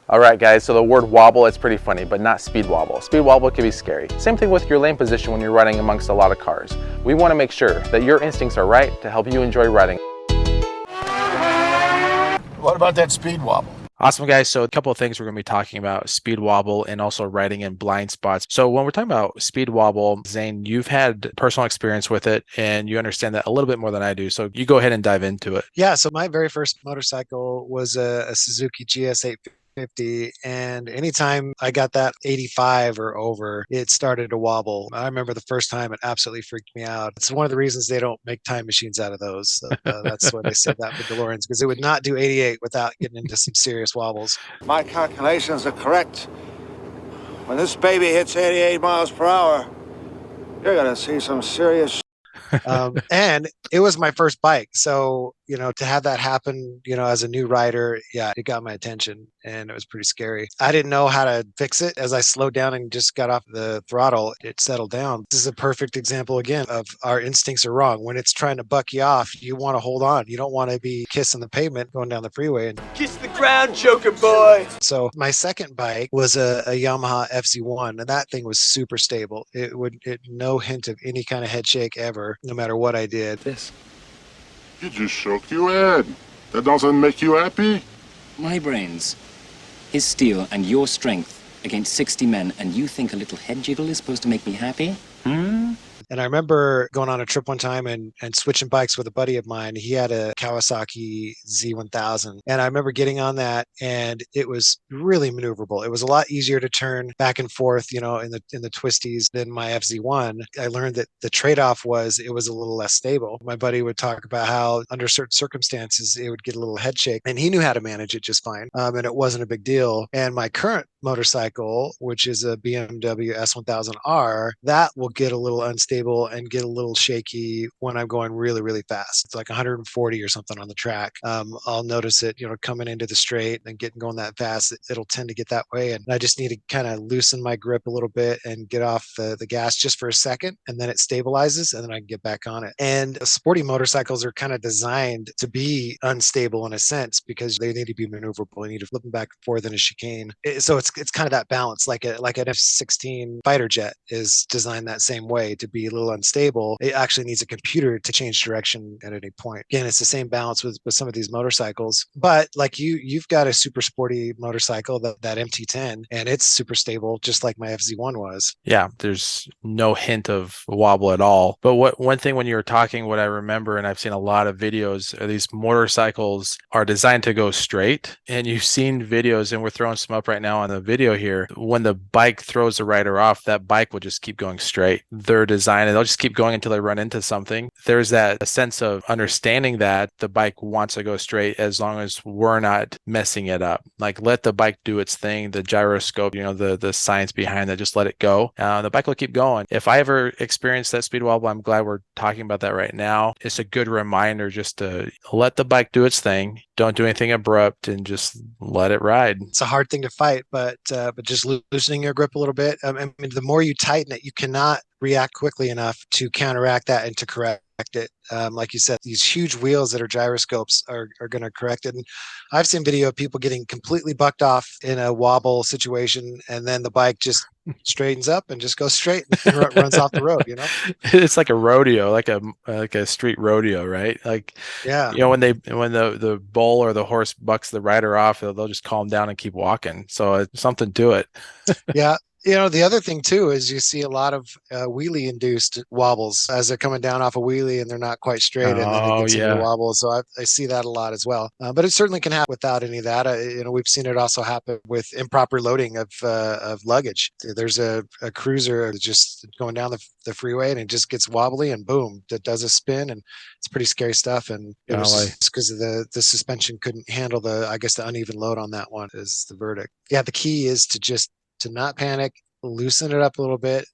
All right, guys, so the word wobble is pretty funny, but not speed wobble. Speed wobble can be scary. Same thing with your lane position when you're riding amongst a lot of cars. We want to make sure that your instincts are right to help you enjoy riding. What about that speed wobble? Awesome, guys. So a couple of things we're going to be talking about: speed wobble and also riding in blind spots. So when we're talking about speed wobble, Zane, you've had personal experience with it and you understand that a little bit more than I do. So you go ahead and dive into it. Yeah, so my very first motorcycle was a Suzuki GS 850, and anytime I got that 85 or over, it started to wobble. I remember the first time it absolutely freaked me out. It's one of the reasons they don't make time machines out of those. So, that's why they saved that for DeLoreans, because it would not do 88 without getting into some serious wobbles. My calculations are correct. When this baby hits 88 miles per hour, you're gonna see some serious And it was my first bike. So, to have that happen, as a new rider, yeah, it got my attention and it was pretty scary. I didn't know how to fix it. As I slowed down and just got off the throttle, it settled down. This is a perfect example again of our instincts are wrong. When it's trying to buck you off, you want to hold on. You don't want to be kissing the pavement going down the freeway. And kiss the ground, joker boy. so my second bike was a Yamaha FZ1, and that thing was super stable. No hint of any kind of head shake ever, no matter what I did. You just shook your head. That doesn't make you happy? My brains, his steel and your strength against 60 men, and you think a little head jiggle is supposed to make me happy? And I remember going on a trip one time and switching bikes with a buddy of mine. He had a Kawasaki Z1000. And I remember getting on that, and it was really maneuverable. It was a lot easier to turn back and forth, in the twisties than my FZ1. I learned that the trade-off was it was a little less stable. My buddy would talk about how under certain circumstances, it would get a little head shake, and he knew how to manage it just fine. And it wasn't a big deal. And my current motorcycle, which is a BMW S1000R, that will get a little unstable and get a little shaky when I'm going really, really fast. It's like 140 or something on the track. I'll notice it, coming into the straight and going that fast, it'll tend to get that way. And I just need to kind of loosen my grip a little bit and get off the gas just for a second. And then it stabilizes and then I can get back on it. And sporty motorcycles are kind of designed to be unstable in a sense because they need to be maneuverable. You need to flip them back and forth in a chicane. So it's kind of that balance, like an F-16 fighter jet is designed that same way to be a little unstable. It actually needs a computer to change direction at any point. Again, it's the same balance with some of these motorcycles. But like you've got a super sporty motorcycle, that MT-10, and it's super stable, just like my FZ1 was. Yeah, there's no hint of wobble at all. But one thing when you were talking, what I remember, and I've seen a lot of videos, are these motorcycles are designed to go straight. And you've seen videos, and we're throwing some up right now on the video here. When the bike throws the rider off, that bike will just keep going straight. They're designed, and they'll just keep going until they run into something. There's that a sense of understanding that the bike wants to go straight as long as we're not messing it up. Like, let the bike do its thing, the gyroscope, the science behind that, just let it go. The bike will keep going. If I ever experience that speed wobble, I'm glad we're talking about that right now. It's a good reminder just to let the bike do its thing. Don't do anything abrupt and just let it ride. It's a hard thing to fight, but just loosening your grip a little bit. I mean, the more you tighten it, you cannot react quickly enough to counteract that and to correct it. Like you said, these huge wheels that are gyroscopes are going to correct it. And I've seen video of people getting completely bucked off in a wobble situation, and then the bike just straightens up and just goes straight and runs off the road. It's like a rodeo, like a street rodeo, right? Like, yeah, when the bull or the horse bucks the rider off, they'll just calm down and keep walking. So it's something to it. Yeah. The other thing too is you see a lot of wheelie induced wobbles as they're coming down off a wheelie and they're not quite straight, and then it gets into a wobble. So I see that a lot as well. But it certainly can happen without any of that. We've seen it also happen with improper loading of luggage. There's a cruiser just going down the freeway and it just gets wobbly and boom, it does a spin, and it's pretty scary stuff. And it was because of the suspension couldn't handle the uneven load on that one is the verdict. Yeah, the key is to not panic, loosen it up a little bit,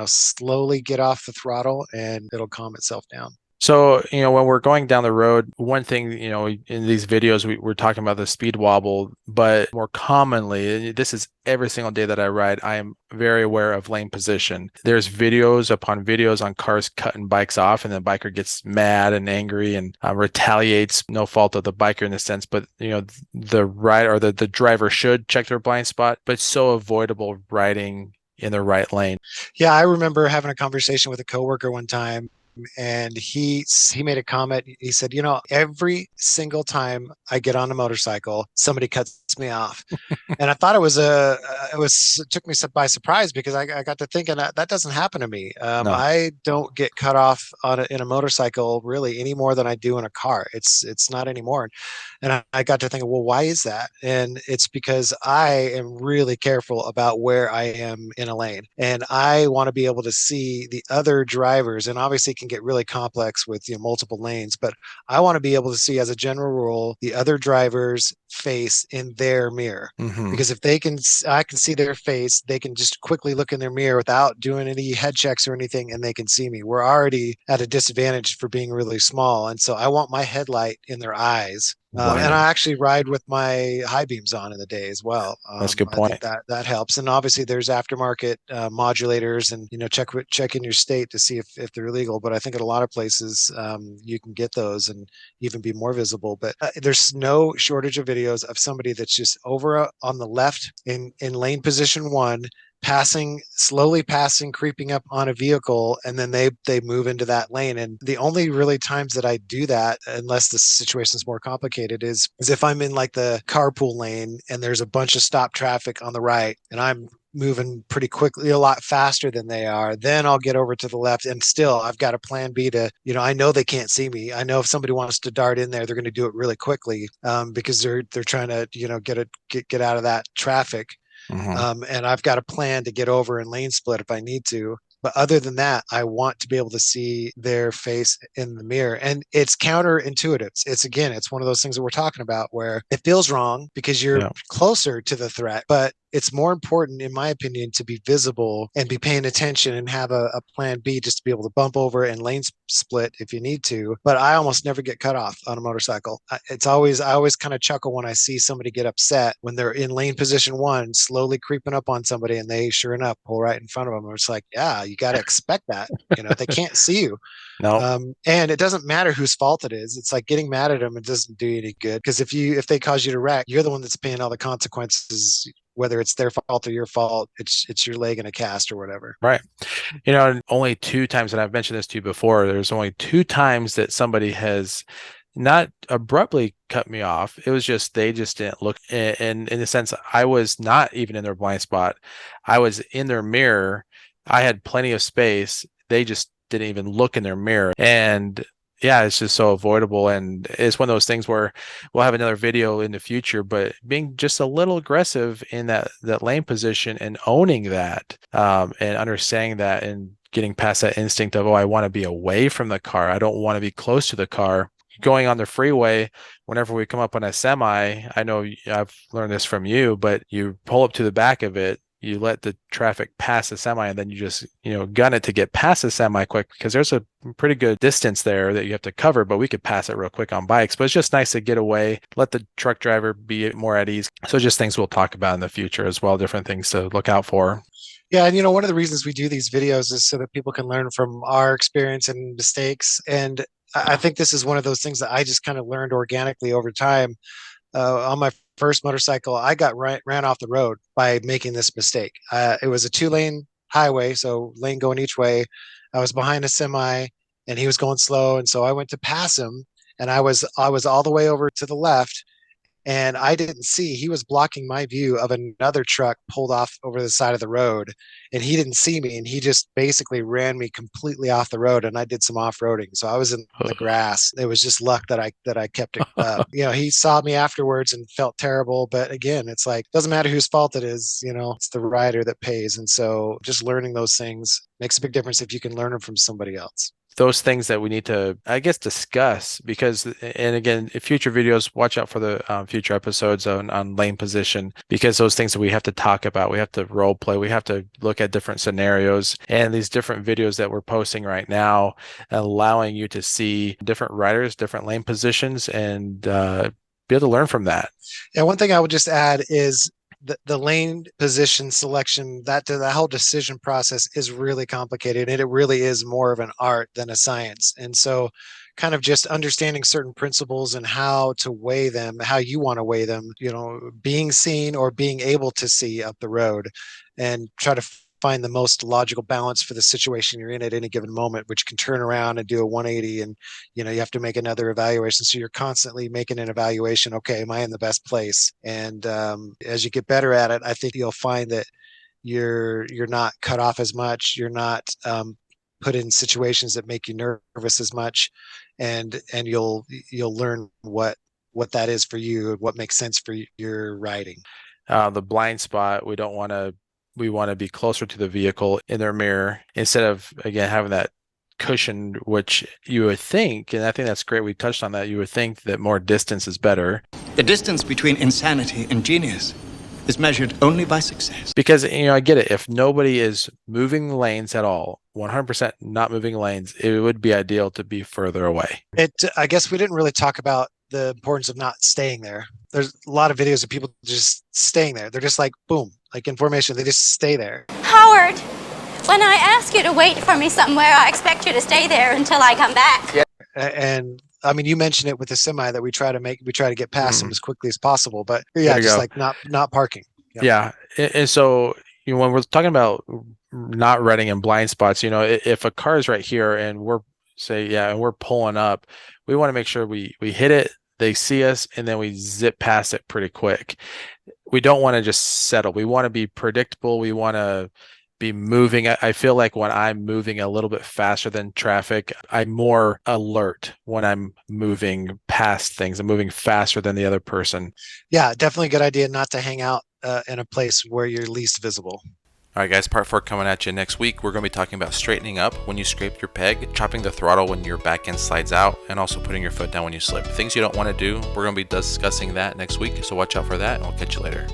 slowly get off the throttle and it'll calm itself down. So, when we're going down the road, one thing, in these videos, we're talking about the speed wobble, but more commonly, this is every single day that I ride, I am very aware of lane position. There's videos upon videos on cars cutting bikes off, and the biker gets mad and angry and retaliates. No fault of the biker in the sense, but, the ride or the driver should check their blind spot, but it's so avoidable riding in the right lane. Yeah, I remember having a conversation with a coworker one time, and he made a comment. He said, every single time I get on a motorcycle, somebody cuts me off. And I thought it took me by surprise, because I got to thinking that doesn't happen to me. No. I don't get cut off in a motorcycle really any more than I do in a car. It's not anymore. And I got to thinking, well, why is that? And it's because I am really careful about where I am in a lane, and I want to be able to see the other drivers. And obviously, it can get really complex with multiple lanes, but I want to be able to see, as a general rule, the other drivers' face in their mirror. Hmm. Because if I can see their face, they can just quickly look in their mirror without doing any head checks or anything, and they can see me. We're already at a disadvantage for being really small, and so I want my headlight in their eyes. And Right. I actually ride with my high beams on in the day as well. That's a good I think point. that helps. And obviously, there's aftermarket modulators, and check in your state to see if they're legal. But I think in a lot of places you can get those and even be more visible. But there's no shortage of videos of somebody that's just over on the left in lane position one, slowly passing, creeping up on a vehicle, and then they move into that lane. And the only really times that I do that, unless the situation is more complicated, is if I'm in like the carpool lane and there's a bunch of stop traffic on the right, and I'm moving pretty quickly, a lot faster than they are, then I'll get over to the left. And still, I've got a plan B to, I know they can't see me. I know if somebody wants to dart in there, they're going to do it really quickly, because they're trying to, get out of that traffic. Hmm. And I've got a plan to get over and lane split if I need to. But other than that, I want to be able to see their face in the mirror. And it's counterintuitive. It's one of those things that we're talking about where it feels wrong because you're Yeah. closer to the threat, but it's more important, in my opinion, to be visible and be paying attention and have a plan B, just to be able to bump over and lane split if you need to. But I almost never get cut off on a motorcycle. I always kind of chuckle when I see somebody get upset when they're in lane position one, slowly creeping up on somebody, and they sure enough pull right in front of them. It's like, yeah, you got to expect that. They can't see you. No. And it doesn't matter whose fault it is. It's like getting mad at them. It doesn't do you any good, because if they cause you to wreck, you're the one that's paying all the consequences, whether it's their fault or your fault. It's your leg in a cast or whatever. Right. Only two times, and I've mentioned this to you before, there's only two times that somebody has not abruptly cut me off. It was just they just didn't look. And in a sense, I was not even in their blind spot. I was in their mirror. I had plenty of space. They just didn't even look in their mirror. And yeah, it's just so avoidable. And it's one of those things where we'll have another video in the future, but being just a little aggressive in that lane position and owning that, and understanding that, and getting past that instinct of, oh, I want to be away from the car. I don't want to be close to the car. Going on the freeway, whenever we come up on a semi, I know I've learned this from you, but you pull up to the back of it, you let the traffic pass the semi, and then you just, gun it to get past the semi quick, because there's a pretty good distance there that you have to cover, but we could pass it real quick on bikes. But it's just nice to get away, let the truck driver be more at ease. So just things we'll talk about in the future as well, different things to look out for. Yeah, and one of the reasons we do these videos is so that people can learn from our experience and mistakes. And I think this is one of those things that I just kind of learned organically over time. On my first motorcycle, I got ran off the road by making this mistake. It was a 2-lane highway, so lane going each way. I was behind a semi, and he was going slow, and so I went to pass him, and I was all the way over to the left, and I didn't see he was blocking my view of another truck pulled off over the side of the road, and he didn't see me, and he just basically ran me completely off the road. And I did some off-roading, so I was in the grass. It was just luck that I kept it up. He saw me afterwards and felt terrible, but again, it's like, doesn't matter whose fault it is. It's the rider that pays. And so just learning those things makes a big difference if you can learn them from somebody else. those things that we need to, I guess, discuss because, and again, in future videos, watch out for the future episodes on lane position, because those things that we have to talk about, we have to role play, we have to look at different scenarios, and these different videos that we're posting right now, allowing you to see different riders, different lane positions, and be able to learn from that. And one thing I would just add is the lane position selection, that whole decision process is really complicated, and it really is more of an art than a science. And so kind of just understanding certain principles and how to weigh them, how you want to weigh them, being seen or being able to see up the road, and try to find the most logical balance for the situation you're in at any given moment, which can turn around and do a 180, and you have to make another evaluation. So you're constantly making an evaluation. Okay, am I in the best place? And as you get better at it, I think you'll find that you're not cut off as much. You're not put in situations that make you nervous as much, and you'll learn what that is for you and what makes sense for your riding. The blind spot, we want to be closer to the vehicle in their mirror instead of, again, having that cushion, which you would think, and I think that's great, we touched on that, you would think that more distance is better. The distance between insanity and genius is measured only by success. Because, I get it. If nobody is moving lanes at all, 100% not moving lanes, it would be ideal to be further away. I guess we didn't really talk about the importance of not staying there. There's a lot of videos of people just staying there. They're just like, boom, like in formation, they just stay there. Howard, when I ask you to wait for me somewhere, I expect you to stay there until I come back. Yeah. And I mean, you mentioned it with the semi that we try to get past them as quickly as possible, but yeah, just like not parking. Yep. Yeah. And so, when we're talking about not running in blind spots, if a car is right here and we're pulling up, we want to make sure we hit it, they see us, and then we zip past it pretty quick. We don't want to just settle. We want to be predictable. We want to be moving. I feel like when I'm moving a little bit faster than traffic, I'm more alert when I'm moving past things. I'm moving faster than the other person. Yeah, definitely a good idea not to hang out in a place where you're least visible. All right, guys, part 4 coming at you next week. We're going to be talking about straightening up when you scrape your peg, chopping the throttle when your back end slides out, and also putting your foot down when you slip. Things you don't want to do. We're going to be discussing that next week, so watch out for that, and we'll catch you later.